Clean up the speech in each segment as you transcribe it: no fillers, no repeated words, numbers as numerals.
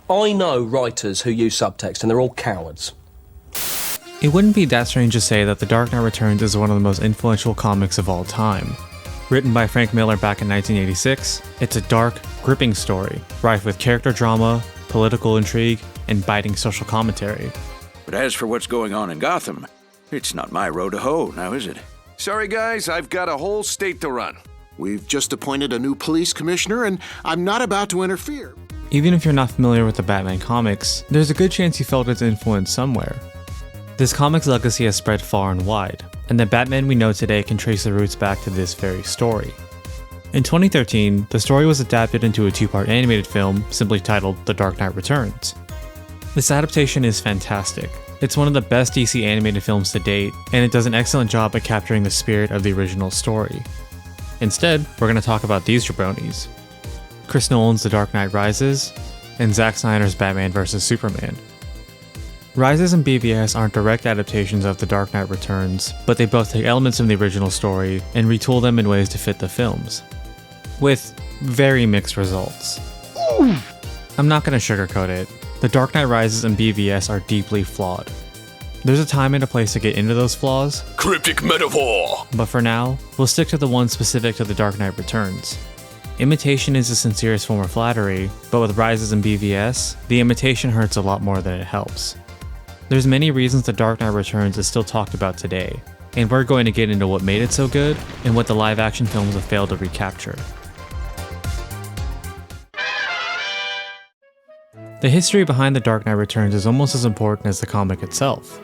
I know writers who use subtext, and they're all cowards. It wouldn't be that strange to say that The Dark Knight Returns is one of the most influential comics of all time. Written by Frank Miller back in 1986, it's a dark, gripping story, rife with character drama, political intrigue, and biting social commentary. But as for what's going on in Gotham, it's not my road to hoe, now is it? Sorry guys, I've got a whole state to run. We've just appointed a new police commissioner, and I'm not about to interfere. Even if you're not familiar with the Batman comics, there's a good chance you felt its influence somewhere. This comic's legacy has spread far and wide, and the Batman we know today can trace the roots back to this very story. In 2013, the story was adapted into a two-part animated film simply titled The Dark Knight Returns. This adaptation is fantastic. It's one of the best DC animated films to date, and it does an excellent job at capturing the spirit of the original story. Instead, we're going to talk about these jabronis: Chris Nolan's The Dark Knight Rises, and Zack Snyder's Batman vs. Superman. Rises and BVS aren't direct adaptations of The Dark Knight Returns, but they both take elements from the original story and retool them in ways to fit the films, with very mixed results. I'm not going to sugarcoat it. The Dark Knight Rises and BVS are deeply flawed. There's a time and a place to get into those flaws. Cryptic metaphor! But for now, we'll stick to the ones specific to The Dark Knight Returns. Imitation is the sincerest form of flattery, but with Rises and BVS, the imitation hurts a lot more than it helps. There's many reasons The Dark Knight Returns is still talked about today, and we're going to get into what made it so good and what the live-action films have failed to recapture. The history behind The Dark Knight Returns is almost as important as the comic itself.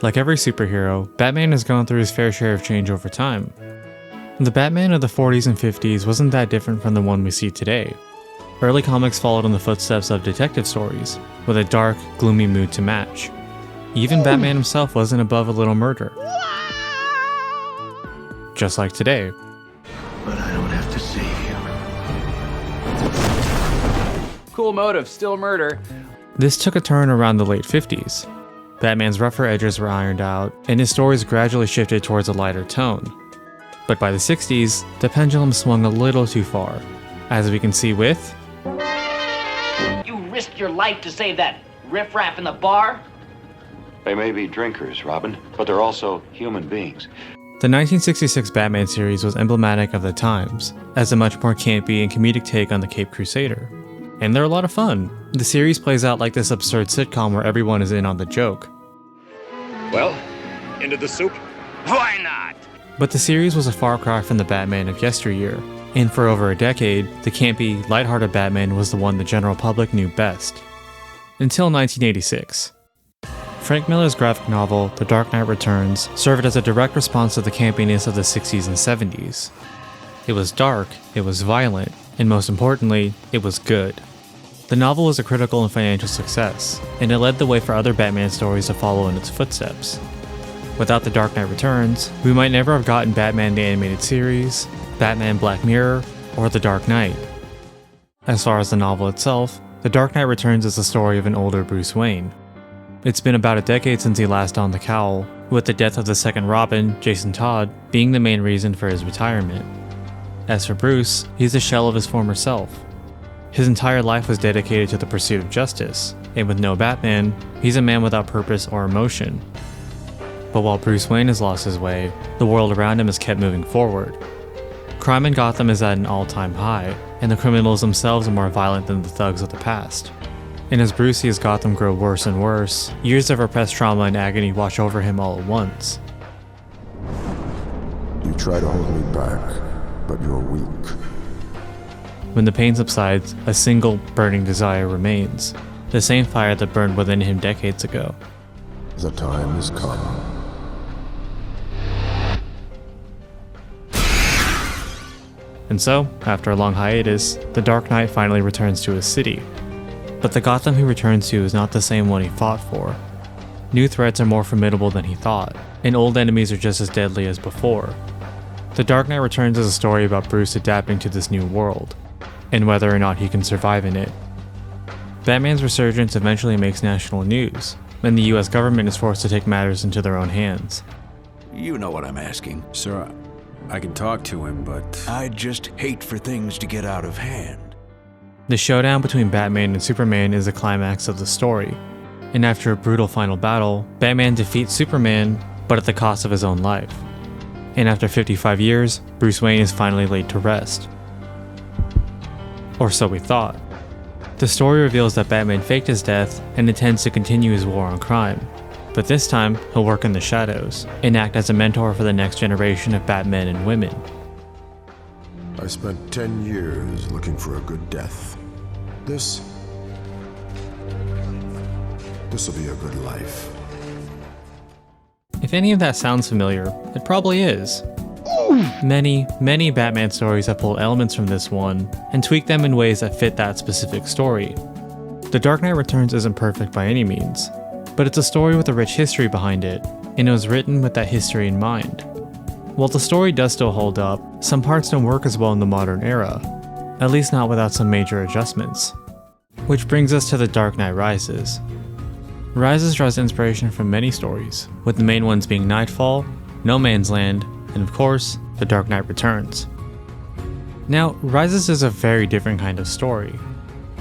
Like every superhero, Batman has gone through his fair share of change over time. The Batman of the 40s and 50s wasn't that different from the one we see today. Early comics followed in the footsteps of detective stories, with a dark, gloomy mood to match. Even Batman himself wasn't above a little murder. Just like today. But I don't have to save you. Cool motive, still murder. This took a turn around the late 50s. Batman's rougher edges were ironed out, and his stories gradually shifted towards a lighter tone. But by the 60s, the pendulum swung a little too far, as we can see with... You risked your life to save that riffraff in the bar? They may be drinkers, Robin, but they're also human beings. The 1966 Batman series was emblematic of the times, as a much more campy and comedic take on the Caped Crusader. And they're a lot of fun. The series plays out like this absurd sitcom where everyone is in on the joke. Well, into the soup? Why not? But the series was a far cry from the Batman of yesteryear, and for over a decade, the campy, lighthearted Batman was the one the general public knew best. Until 1986. Frank Miller's graphic novel, The Dark Knight Returns, served as a direct response to the campiness of the 60s and 70s. It was dark, it was violent, and most importantly, it was good. The novel was a critical and financial success, and it led the way for other Batman stories to follow in its footsteps. Without The Dark Knight Returns, we might never have gotten Batman the Animated Series, Batman Black Mirror, or The Dark Knight. As far as the novel itself, The Dark Knight Returns is the story of an older Bruce Wayne. It's been about a decade since he last donned the cowl, with the death of the second Robin, Jason Todd, being the main reason for his retirement. As for Bruce, he's a shell of his former self. His entire life was dedicated to the pursuit of justice, and with no Batman, he's a man without purpose or emotion. But while Bruce Wayne has lost his way, the world around him has kept moving forward. Crime in Gotham is at an all-time high, and the criminals themselves are more violent than the thugs of the past. And as Bruce sees Gotham grow worse and worse, years of repressed trauma and agony wash over him all at once. You try to hold me back, but you're weak. When the pain subsides, a single burning desire remains, the same fire that burned within him decades ago. The time has come. And so, after a long hiatus, the Dark Knight finally returns to his city. But the Gotham he returns to is not the same one he fought for. New threats are more formidable than he thought, and old enemies are just as deadly as before. The Dark Knight Returns is a story about Bruce adapting to this new world, and whether or not he can survive in it. Batman's resurgence eventually makes national news, and the US government is forced to take matters into their own hands. You know what I'm asking. Sir, I can talk to him, but... I'd just hate for things to get out of hand. The showdown between Batman and Superman is the climax of the story, and after a brutal final battle, Batman defeats Superman, but at the cost of his own life. And after 55 years, Bruce Wayne is finally laid to rest. Or so we thought. The story reveals that Batman faked his death and intends to continue his war on crime. But this time, he'll work in the shadows and act as a mentor for the next generation of Batmen and women. I spent 10 years looking for a good death. This'll be a good life. If any of that sounds familiar, it probably is. Many Batman stories have pulled elements from this one and tweaked them in ways that fit that specific story. The Dark Knight Returns isn't perfect by any means, but it's a story with a rich history behind it, and it was written with that history in mind. While the story does still hold up, some parts don't work as well in the modern era, at least not without some major adjustments. Which brings us to The Dark Knight Rises. Rises draws inspiration from many stories, with the main ones being Nightfall, No Man's Land, and of course, The Dark Knight Returns. Now, Rises is a very different kind of story.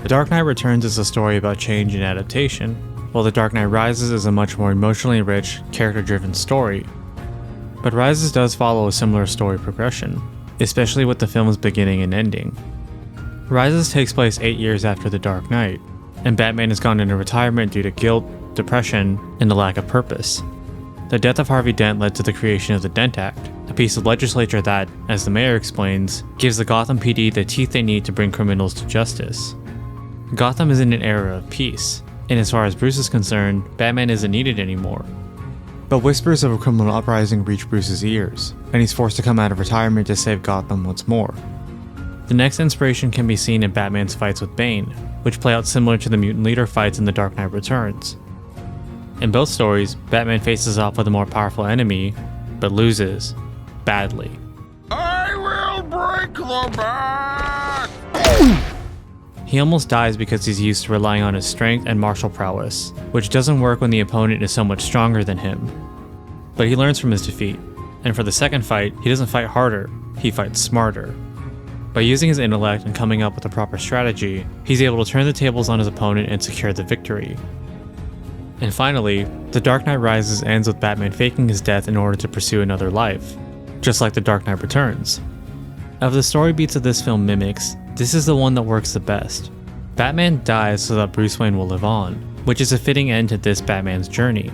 The Dark Knight Returns is a story about change and adaptation, while The Dark Knight Rises is a much more emotionally rich, character-driven story. But Rises does follow a similar story progression, especially with the film's beginning and ending. Rises takes place 8 years after The Dark Knight, and Batman has gone into retirement due to guilt, depression, and a lack of purpose. The death of Harvey Dent led to the creation of the Dent Act, a piece of legislature that, as the mayor explains, gives the Gotham PD the teeth they need to bring criminals to justice. Gotham is in an era of peace, and as far as Bruce is concerned, Batman isn't needed anymore. But whispers of a criminal uprising reach Bruce's ears, and he's forced to come out of retirement to save Gotham once more. The next inspiration can be seen in Batman's fights with Bane, which play out similar to the mutant leader fights in The Dark Knight Returns. In both stories, Batman faces off with a more powerful enemy, but loses. Badly. I will break the back! He almost dies because he's used to relying on his strength and martial prowess, which doesn't work when the opponent is so much stronger than him. But he learns from his defeat, and for the second fight, he doesn't fight harder, he fights smarter. By using his intellect and coming up with a proper strategy, he's able to turn the tables on his opponent and secure the victory. And finally, The Dark Knight Rises ends with Batman faking his death in order to pursue another life, just like The Dark Knight Returns. Of the story beats that this film mimics, this is the one that works the best. Batman dies so that Bruce Wayne will live on, which is a fitting end to this Batman's journey.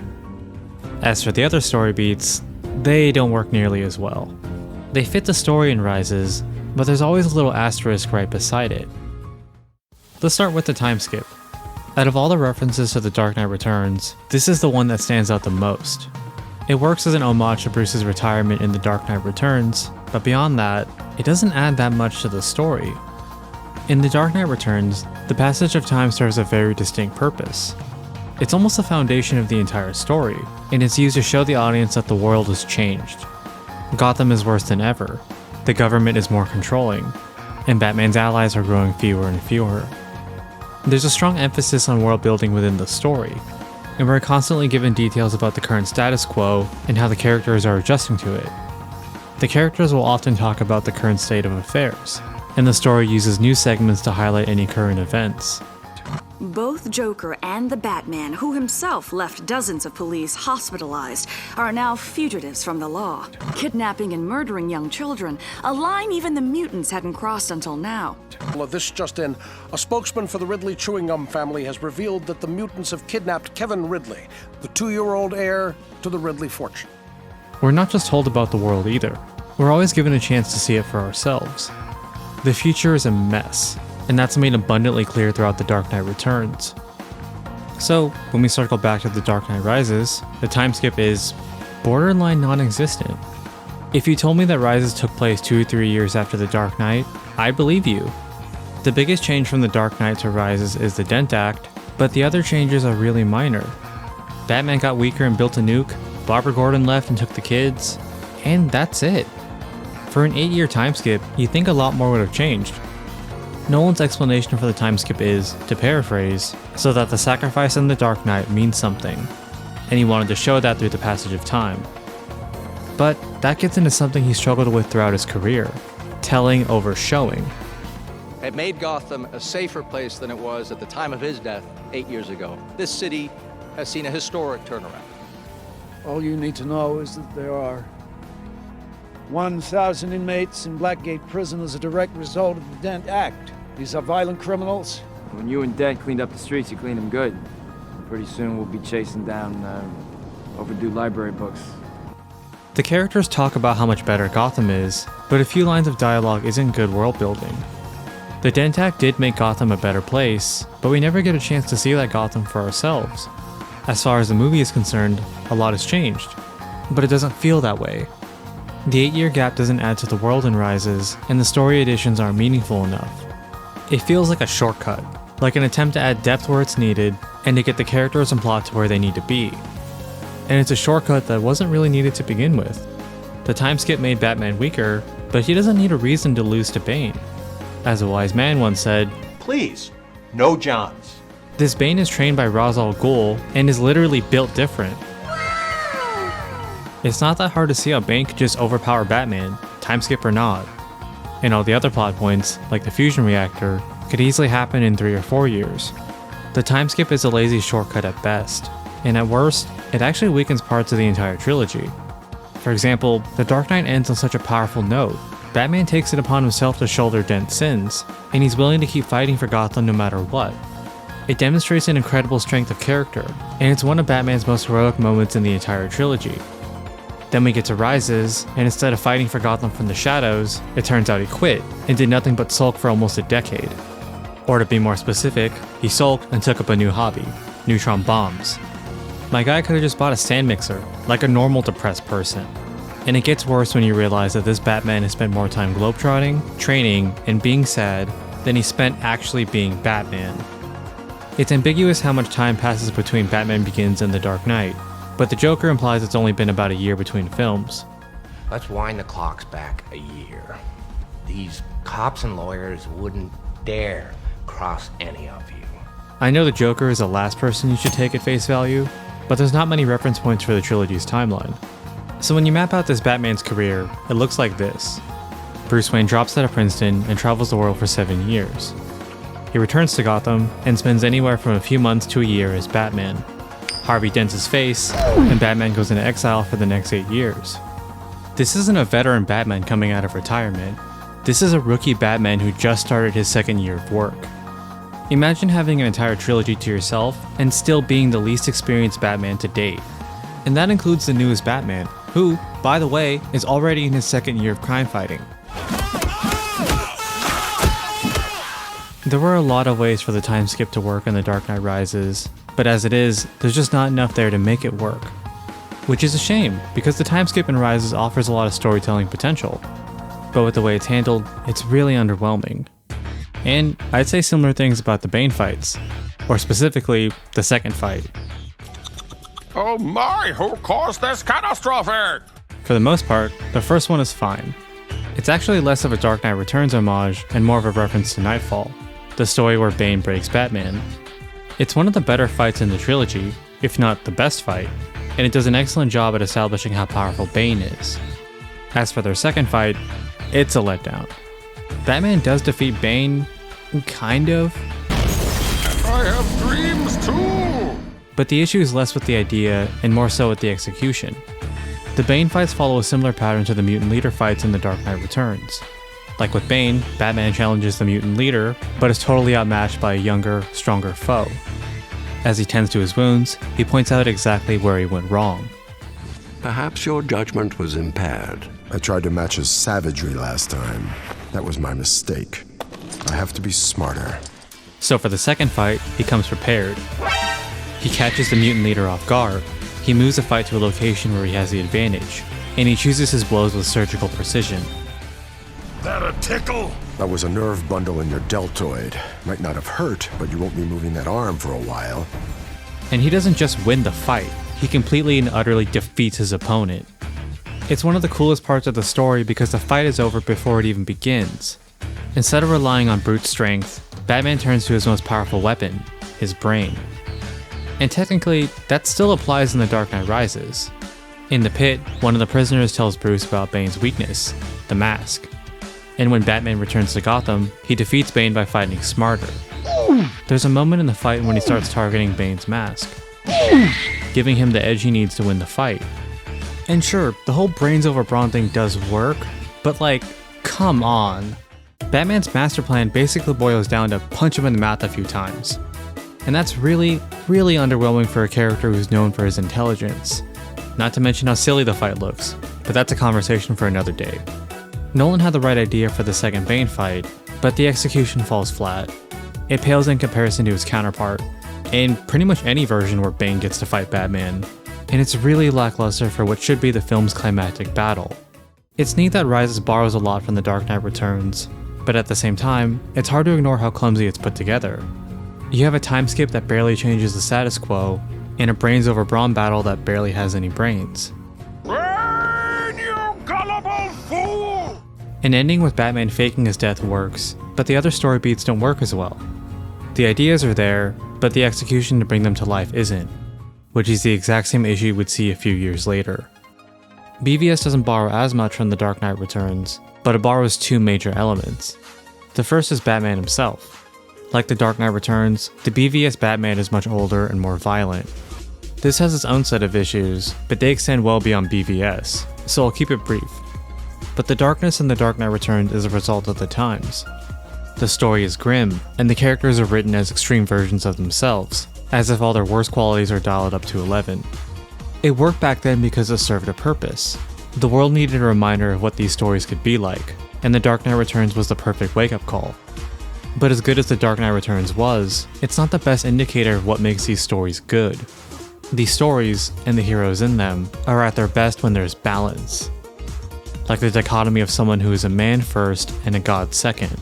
As for the other story beats, they don't work nearly as well. They fit the story in Rises, but there's always a little asterisk right beside it. Let's start with the time skip. Out of all the references to The Dark Knight Returns, this is the one that stands out the most. It works as an homage to Bruce's retirement in The Dark Knight Returns, but beyond that, it doesn't add that much to the story. In The Dark Knight Returns, the passage of time serves a very distinct purpose. It's almost the foundation of the entire story, and it's used to show the audience that the world has changed. Gotham is worse than ever, the government is more controlling, and Batman's allies are growing fewer and fewer. There's a strong emphasis on world building within the story, and we're constantly given details about the current status quo and how the characters are adjusting to it. The characters will often talk about the current state of affairs, and the story uses news segments to highlight any current events. Both Joker and the Batman, who himself left dozens of police hospitalized, are now fugitives from the law, kidnapping and murdering young children, a line even the mutants hadn't crossed until now. This just in, a spokesman for the Ridley chewing gum family has revealed that the mutants have kidnapped Kevin Ridley, the 2-year-old heir to the Ridley fortune. We're not just told about the world either. We're always given a chance to see it for ourselves. The future is a mess, and that's made abundantly clear throughout The Dark Knight Returns. So, when we circle back to The Dark Knight Rises, the time skip is borderline non-existent. If you told me that Rises took place 2 or 3 years after The Dark Knight, I'd believe you. The biggest change from The Dark Knight to Rises is the Dent Act, but the other changes are really minor. Batman got weaker and built a nuke, Barbara Gordon left and took the kids, and that's it. For an 8-year time skip, you'd think a lot more would have changed. Nolan's explanation for the time skip is, to paraphrase, so that the sacrifice in The Dark Knight means something, and he wanted to show that through the passage of time. But that gets into something he struggled with throughout his career, telling over showing. It made Gotham a safer place than it was at the time of his death 8 years ago. This city has seen a historic turnaround. All you need to know is that there are 1,000 inmates in Blackgate Prison as a direct result of the Dent Act. These are violent criminals. When you and Dent cleaned up the streets, you cleaned them good. Pretty soon we'll be chasing down overdue library books. The characters talk about how much better Gotham is, but a few lines of dialogue isn't good world building. The Dent Act did make Gotham a better place, but we never get a chance to see that Gotham for ourselves. As far as the movie is concerned, a lot has changed, but it doesn't feel that way. The 8-year gap doesn't add to the world in Rises, and the story additions aren't meaningful enough. It feels like a shortcut, like an attempt to add depth where it's needed, and to get the characters and plot to where they need to be. And it's a shortcut that wasn't really needed to begin with. The time skip made Batman weaker, but he doesn't need a reason to lose to Bane. As a wise man once said, "Please, no Johns." This Bane is trained by Ra's al Ghul and is literally built different. It's not that hard to see how Bane could just overpower Batman, time skip or not. And all the other plot points, like the fusion reactor, could easily happen in 3 or 4 years. The time skip is a lazy shortcut at best, and at worst, it actually weakens parts of the entire trilogy. For example, The Dark Knight ends on such a powerful note. Batman takes it upon himself to shoulder Dent's sins, and he's willing to keep fighting for Gotham no matter what. It demonstrates an incredible strength of character, and it's one of Batman's most heroic moments in the entire trilogy. Then we get to Rises, and instead of fighting for Gotham from the shadows, it turns out he quit, and did nothing but sulk for almost a decade. Or to be more specific, he sulked and took up a new hobby, neutron bombs. My guy could have just bought a stand mixer, like a normal depressed person. And it gets worse when you realize that this Batman has spent more time globetrotting, training, and being sad than he spent actually being Batman. It's ambiguous how much time passes between Batman Begins and The Dark Knight, but the Joker implies it's only been about a year between films. Let's wind the clocks back a year. These cops and lawyers wouldn't dare cross any of you. I know the Joker is the last person you should take at face value, but there's not many reference points for the trilogy's timeline. So when you map out this Batman's career, it looks like this. Bruce Wayne drops out of Princeton and travels the world for 7 years. He returns to Gotham and spends anywhere from a few months to a year as Batman. Harvey dents his face, and Batman goes into exile for the next 8 years. This isn't a veteran Batman coming out of retirement. This is a rookie Batman who just started his 2nd year of work. Imagine having an entire trilogy to yourself and still being the least experienced Batman to date. And that includes the newest Batman, who, by the way, is already in his 2nd year of crime fighting. There were a lot of ways for the time skip to work in The Dark Knight Rises, but as it is, there's just not enough there to make it work. Which is a shame, because the time skip in Rises offers a lot of storytelling potential. But with the way it's handled, it's really underwhelming. And I'd say similar things about the Bane fights, or specifically, the second fight. Oh my, who caused this catastrophe? For the most part, the first one is fine. It's actually less of a Dark Knight Returns homage and more of a reference to Nightfall, the story where Bane breaks Batman. It's one of the better fights in the trilogy, if not the best fight, and it does an excellent job at establishing how powerful Bane is. As for their second fight, it's a letdown. Batman does defeat Bane, kind of. I have dreams too! But the issue is less with the idea and more so with the execution. The Bane fights follow a similar pattern to the mutant leader fights in The Dark Knight Returns. Like with Bane, Batman challenges the mutant leader, but is totally outmatched by a younger, stronger foe. As he tends to his wounds, he points out exactly where he went wrong. Perhaps your judgment was impaired. I tried to match his savagery last time. That was my mistake. I have to be smarter. So for the second fight, he comes prepared. He catches the mutant leader off guard. He moves the fight to a location where he has the advantage, and he chooses his blows with surgical precision. That a tickle? That was a nerve bundle in your deltoid. Might not have hurt, but you won't be moving that arm for a while. And he doesn't just win the fight, he completely and utterly defeats his opponent. It's one of the coolest parts of the story because the fight is over before it even begins. Instead of relying on brute strength, Batman turns to his most powerful weapon, his brain. And technically, that still applies in The Dark Knight Rises. In the pit, one of the prisoners tells Bruce about Bane's weakness, the mask. And when Batman returns to Gotham, he defeats Bane by fighting smarter. There's a moment in the fight when he starts targeting Bane's mask, giving him the edge he needs to win the fight. And sure, the whole brains over brawn thing does work, but like, come on. Batman's master plan basically boils down to punch him in the mouth a few times. And that's really, really underwhelming for a character who's known for his intelligence. Not to mention how silly the fight looks, but that's a conversation for another day. Nolan had the right idea for the second Bane fight, but the execution falls flat. It pales in comparison to his counterpart, in pretty much any version where Bane gets to fight Batman, and it's really lackluster for what should be the film's climactic battle. It's neat that Rises borrows a lot from The Dark Knight Returns, but at the same time, it's hard to ignore how clumsy it's put together. You have a time skip that barely changes the status quo, and a brains over brawn battle that barely has any brains. Bane, you gullible fool! An ending with Batman faking his death works, but the other story beats don't work as well. The ideas are there, but the execution to bring them to life isn't, which is the exact same issue we'd see a few years later. BVS doesn't borrow as much from The Dark Knight Returns, but it borrows two major elements. The first is Batman himself. Like The Dark Knight Returns, the BVS Batman is much older and more violent. This has its own set of issues, but they extend well beyond BVS, so I'll keep it brief. But the darkness in The Dark Knight Returns is a result of the times. The story is grim, and the characters are written as extreme versions of themselves, as if all their worst qualities are dialed up to 11. It worked back then because it served a purpose. The world needed a reminder of what these stories could be like, and The Dark Knight Returns was the perfect wake-up call. But as good as The Dark Knight Returns was, it's not the best indicator of what makes these stories good. These stories, and the heroes in them, are at their best when there's balance. Like the dichotomy of someone who is a man first and a god second.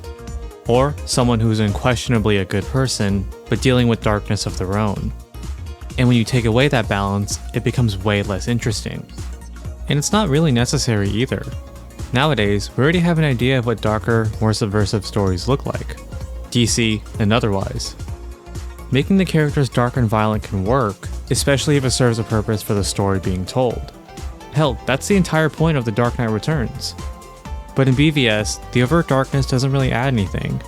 Or someone who is unquestionably a good person, but dealing with darkness of their own. And when you take away that balance, it becomes way less interesting. And it's not really necessary either. Nowadays, we already have an idea of what darker, more subversive stories look like. DC and otherwise. Making the characters dark and violent can work, especially if it serves a purpose for the story being told. Hell, that's the entire point of The Dark Knight Returns. But in BVS, the overt darkness doesn't really add anything.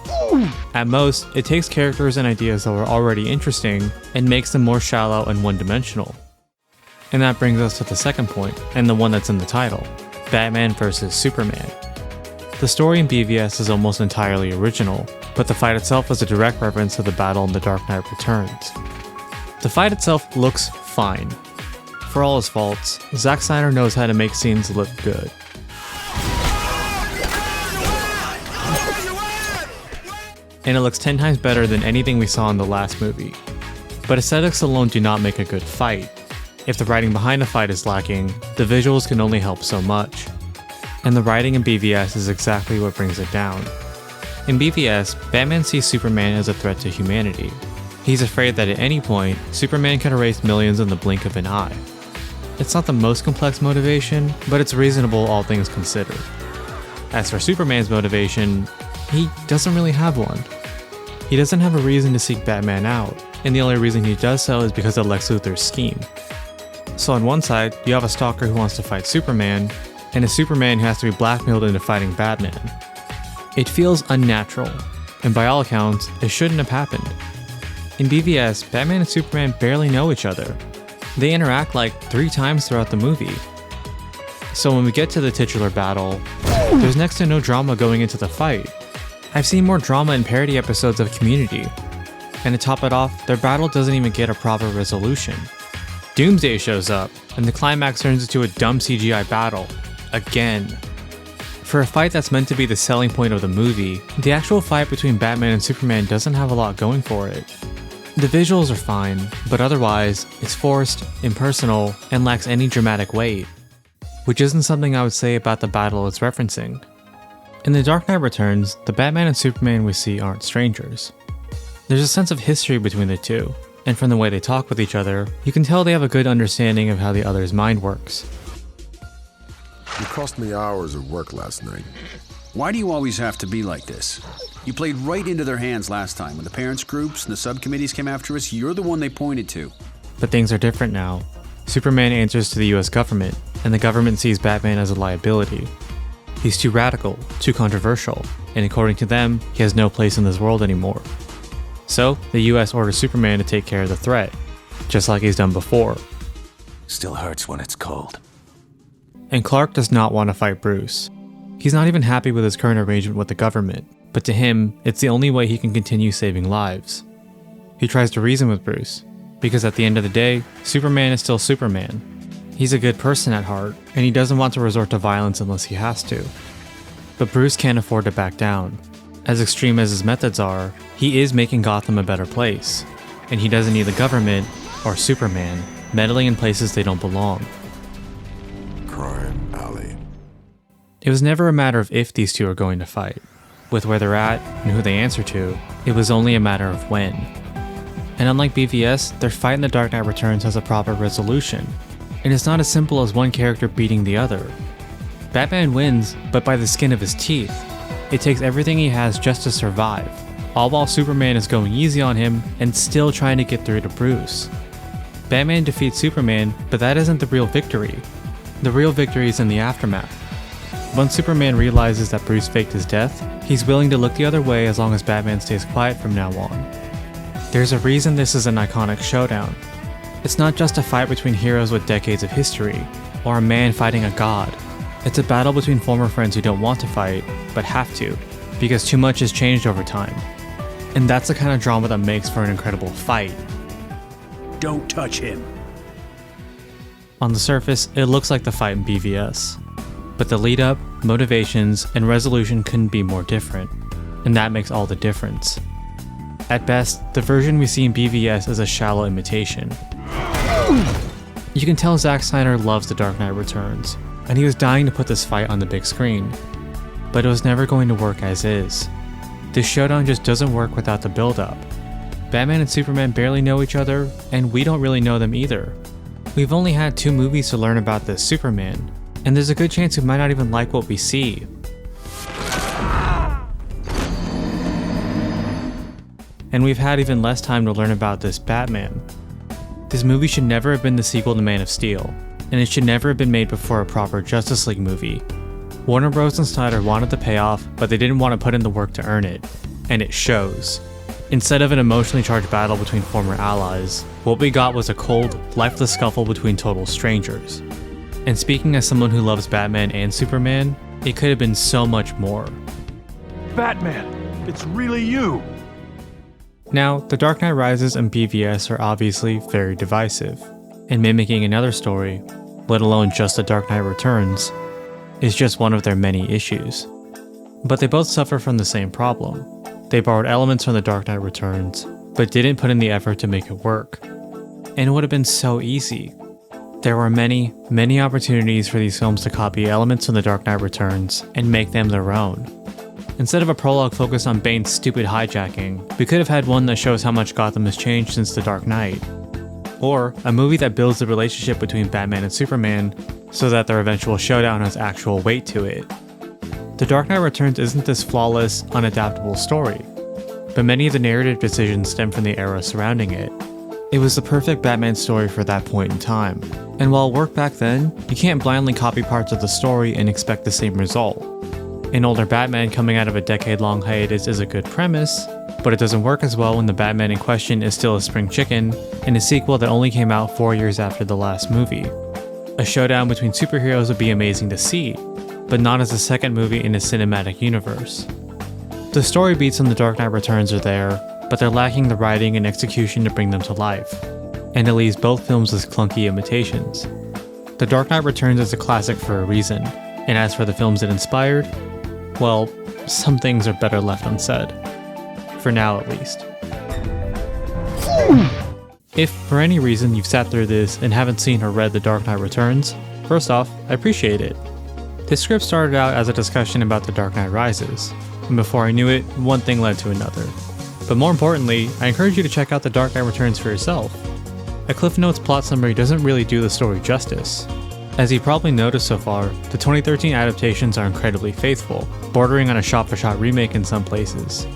At most, it takes characters and ideas that were already interesting and makes them more shallow and one-dimensional. And that brings us to the second point, and the one that's in the title, Batman vs. Superman. The story in BVS is almost entirely original, but the fight itself is a direct reference to the battle in The Dark Knight Returns. The fight itself looks fine. For all his faults, Zack Snyder knows how to make scenes look good. And it looks 10 times better than anything we saw in the last movie. But aesthetics alone do not make a good fight. If the writing behind the fight is lacking, the visuals can only help so much. And the writing in BVS is exactly what brings it down. In BVS, Batman sees Superman as a threat to humanity. He's afraid that at any point, Superman can erase millions in the blink of an eye. It's not the most complex motivation, but it's reasonable all things considered. As for Superman's motivation, he doesn't really have one. He doesn't have a reason to seek Batman out, and the only reason he does so is because of Lex Luthor's scheme. So on one side, you have a stalker who wants to fight Superman, and a Superman who has to be blackmailed into fighting Batman. It feels unnatural, and by all accounts, it shouldn't have happened. In BVS, Batman and Superman barely know each other. They interact like 3 times throughout the movie. So when we get to the titular battle, there's next to no drama going into the fight. I've seen more drama in parody episodes of Community. And to top it off, their battle doesn't even get a proper resolution. Doomsday shows up, and the climax turns into a dumb CGI battle. Again. For a fight that's meant to be the selling point of the movie, the actual fight between Batman and Superman doesn't have a lot going for it. The visuals are fine, but otherwise, it's forced, impersonal, and lacks any dramatic weight. Which isn't something I would say about the battle it's referencing. In The Dark Knight Returns, the Batman and Superman we see aren't strangers. There's a sense of history between the two, and from the way they talk with each other, you can tell they have a good understanding of how the other's mind works. You cost me hours of work last night. Why do you always have to be like this? You played right into their hands last time. When the parents' groups and the subcommittees came after us, you're the one they pointed to. But things are different now. Superman answers to the US government, and the government sees Batman as a liability. He's too radical, too controversial, and according to them, he has no place in this world anymore. So, the US orders Superman to take care of the threat, just like he's done before. Still hurts when it's cold. And Clark does not want to fight Bruce. He's not even happy with his current arrangement with the government, but to him, it's the only way he can continue saving lives. He tries to reason with Bruce, because at the end of the day, Superman is still Superman. He's a good person at heart, and he doesn't want to resort to violence unless he has to. But Bruce can't afford to back down. As extreme as his methods are, he is making Gotham a better place, and he doesn't need the government, or Superman, meddling in places they don't belong. Crime Alley. It was never a matter of if these two are going to fight. With where they're at and who they answer to, it was only a matter of when. And unlike BVS, their fight in The Dark Knight Returns has a proper resolution, and it's not as simple as one character beating the other. Batman wins, but by the skin of his teeth. It takes everything he has just to survive, all while Superman is going easy on him and still trying to get through to Bruce. Batman defeats Superman, but that isn't the real victory. The real victory is in the aftermath. Once Superman realizes that Bruce faked his death, he's willing to look the other way as long as Batman stays quiet from now on. There's a reason this is an iconic showdown. It's not just a fight between heroes with decades of history, or a man fighting a god. It's a battle between former friends who don't want to fight, but have to, because too much has changed over time. And that's the kind of drama that makes for an incredible fight. Don't touch him. On the surface, it looks like the fight in BVS. But the lead up, motivations, and resolution couldn't be more different, and that makes all the difference. At best, the version we see in BVS is a shallow imitation. You can tell Zack Snyder loves The Dark Knight Returns, and he was dying to put this fight on the big screen. But it was never going to work as is. This showdown just doesn't work without the build-up. Batman and Superman barely know each other, and we don't really know them either. We've only had 2 movies to learn about this Superman, and there's a good chance we might not even like what we see. And we've had even less time to learn about this Batman. This movie should never have been the sequel to Man of Steel, and it should never have been made before a proper Justice League movie. Warner Bros. And Snyder wanted the payoff, but they didn't want to put in the work to earn it, and it shows. Instead of an emotionally charged battle between former allies, what we got was a cold, lifeless scuffle between total strangers. And speaking as someone who loves Batman and Superman, it could have been so much more. Batman, it's really you. Now, The Dark Knight Rises and BVS are obviously very divisive, and mimicking another story, let alone just The Dark Knight Returns, is just one of their many issues. But they both suffer from the same problem. They borrowed elements from The Dark Knight Returns, but didn't put in the effort to make it work. And it would have been so easy. There were many, many opportunities for these films to copy elements from The Dark Knight Returns and make them their own. Instead of a prologue focused on Bane's stupid hijacking, we could have had one that shows how much Gotham has changed since The Dark Knight. Or a movie that builds the relationship between Batman and Superman so that their eventual showdown has actual weight to it. The Dark Knight Returns isn't this flawless, unadaptable story, but many of the narrative decisions stem from the era surrounding it. It was the perfect Batman story for that point in time, and while it worked back then, you can't blindly copy parts of the story and expect the same result. An older Batman coming out of a decade-long hiatus is a good premise, but it doesn't work as well when the Batman in question is still a spring chicken in a sequel that only came out 4 years after the last movie. A showdown between superheroes would be amazing to see, but not as a second movie in a cinematic universe. The story beats in The Dark Knight Returns are there, but they're lacking the writing and execution to bring them to life, and it leaves both films as clunky imitations. The Dark Knight Returns is a classic for a reason, and as for the films it inspired, well, some things are better left unsaid. For now, at least. If, for any reason, you've sat through this and haven't seen or read The Dark Knight Returns, first off, I appreciate it. This script started out as a discussion about The Dark Knight Rises, and before I knew it, one thing led to another. But more importantly, I encourage you to check out The Dark Knight Returns for yourself. A Cliff Notes plot summary doesn't really do the story justice. As you probably noticed so far, the 2013 adaptations are incredibly faithful, bordering on a shot-for-shot remake in some places.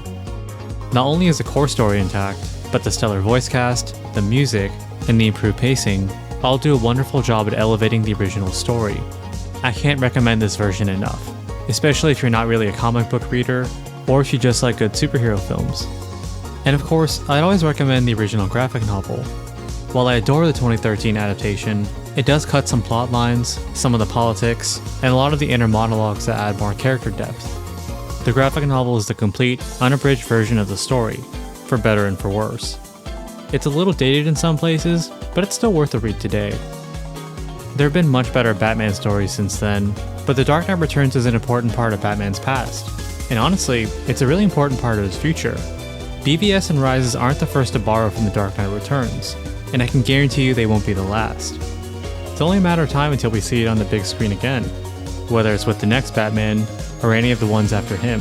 Not only is the core story intact, but the stellar voice cast, the music, and the improved pacing all do a wonderful job at elevating the original story. I can't recommend this version enough. especially if you're not really a comic book reader, or if you just like good superhero films. And of course, I'd always recommend the original graphic novel. While I adore the 2013 adaptation, it does cut some plot lines, some of the politics, and a lot of the inner monologues that add more character depth. The graphic novel is the complete, unabridged version of the story, for better and for worse. It's a little dated in some places, but it's still worth a read today. There have been much better Batman stories since then, but The Dark Knight Returns is an important part of Batman's past, and honestly, it's a really important part of his future. BVS and Rises aren't the first to borrow from The Dark Knight Returns, and I can guarantee you they won't be the last. It's only a matter of time until we see it on the big screen again, whether it's with the next Batman or any of the ones after him.